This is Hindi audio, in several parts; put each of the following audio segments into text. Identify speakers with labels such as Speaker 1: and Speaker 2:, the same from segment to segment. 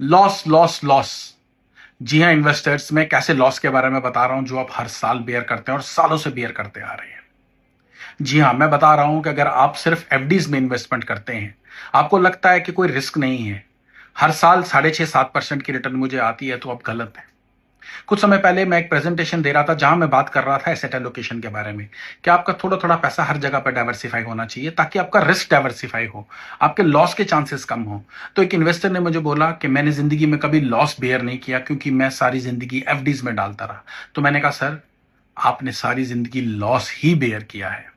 Speaker 1: Loss loss loss. जी हाँ इन्वेस्टर्स, मैं कैसे लॉस के बारे में बता रहा हूं जो आप हर साल बेयर करते हैं और सालों से बेयर करते आ रहे हैं। जी हाँ, मैं बता रहा हूं कि अगर आप सिर्फ एफडीज में इन्वेस्टमेंट करते हैं, आपको लगता है कि कोई रिस्क नहीं है, हर साल 6.5-7% की रिटर्न मुझे आती है, तो आप गलत है। कुछ समय पहले मैं एक प्रेजेंटेशन दे रहा था जहां मैं बात कर रहा था एसेट एलोकेशन के बारे में कि आपका थोड़ा थोड़ा पैसा हर जगह पर डाइवर्सिफाई होना चाहिए ताकि आपका रिस्क डाइवर्सिफाई हो, आपके लॉस के चांसेस कम हो। तो एक इन्वेस्टर ने मुझे बोला कि मैंने जिंदगी में कभी लॉस बेयर नहीं किया क्योंकि मैं सारी जिंदगी एफडीज में डालता रहा। तो मैंने कहा सर, आपने सारी जिंदगी लॉस ही बेयर किया है।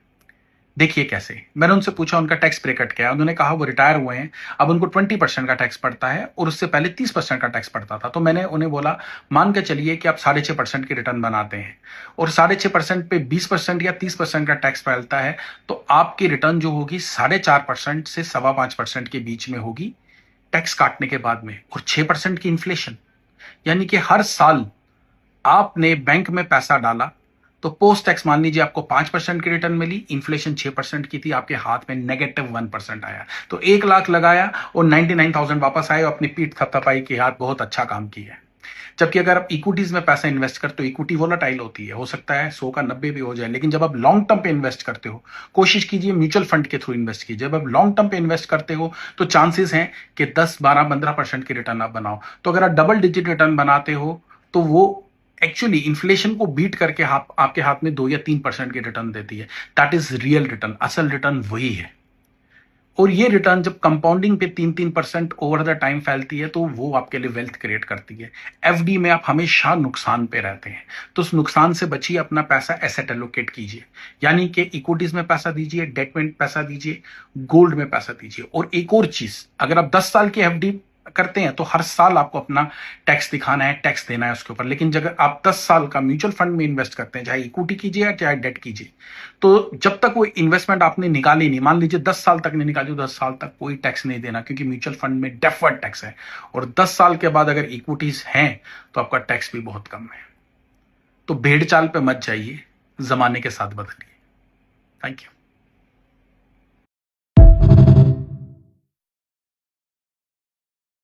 Speaker 1: देखिए कैसे। मैंने उनसे पूछा उनका टैक्स ब्रैकेट क्या है। उन्होंने कहा वो रिटायर हुए हैं, अब उनको 20% का टैक्स पड़ता है और उससे पहले 30% का टैक्स पड़ता था। तो मैंने उन्हें बोला, मान के चलिए कि आप 6.5% की रिटर्न बनाते हैं और 6.5% पे 20% या 30% का टैक्स फैलता है, तो आपकी रिटर्न जो होगी 4.5% से 5.25% के बीच में होगी टैक्स काटने के बाद में, और 6% की इन्फ्लेशन। यानी कि हर साल आपने बैंक में पैसा डाला तो पोस्ट टैक्स मान लीजिए आपको 5% की रिटर्न मिली, इन्फ्लेशन 6% की थी, आपके हाथ में -1% आया। तो 1 लाख लगाया और 99,000 वापस आए और अपनी पीठ थपथपाई कि यार बहुत अच्छा काम किया है। जबकि अगर आप इक्विटीज में पैसा इन्वेस्ट करते हो, इक्विटी वोलाटाइल होती है, हो सकता है 100 का 90 भी हो जाए, लेकिन जब आप लॉन्ग टर्म पे इन्वेस्ट करते हो, कोशिश कीजिए म्यूचुअल फंड के थ्रू इन्वेस्ट कीजिए। जब आप लॉन्ग टर्म पे इन्वेस्ट करते हो तो चांसेस हैं कि 10, 12, 15% की रिटर्न आप बनाओ। तो अगर आप डबल डिजिट रिटर्न बनाते हो तो वो एक्चुअली इन्फ्लेशन को बीट करके आपके हाथ में 2 या 3% की रिटर्न देती है। दैट इज रियल रिटर्न, असल रिटर्न वही है। और ये रिटर्न जब कंपाउंडिंग पे 3-3% ओवर द टाइम फैलती है तो वो आपके लिए वेल्थ क्रिएट करती है। एफडी में आप हमेशा नुकसान पे रहते हैं, तो उस नुकसान से बचिए, अपना पैसा एसेट एलोकेट कीजिए। यानी कि इक्विटीज में पैसा दीजिए, डेट में पैसा दीजिए, गोल्ड में पैसा दीजिए। और एक और चीज, अगर आप 10 साल की एफडी करते हैं तो हर साल आपको अपना टैक्स दिखाना है, टैक्स देना है उसके ऊपर। लेकिन जब आप 10 साल का म्यूचुअल फंड में इन्वेस्ट करते हैं, चाहे इक्विटी कीजिए या चाहे डेट कीजिए, तो जब तक वो इन्वेस्टमेंट आपने निकाली नहीं, मान लीजिए 10 साल तक नहीं निकाली, तो 10 साल तक कोई टैक्स नहीं देना, क्योंकि म्यूचुअल फंड में डेफर्ड टैक्स है। और 10 साल के बाद अगर इक्विटीज हैं तो आपका टैक्स भी बहुत कम है। तो भेड़ चाल पे मत जाइए, जमाने के साथ बदलिए। Thank you.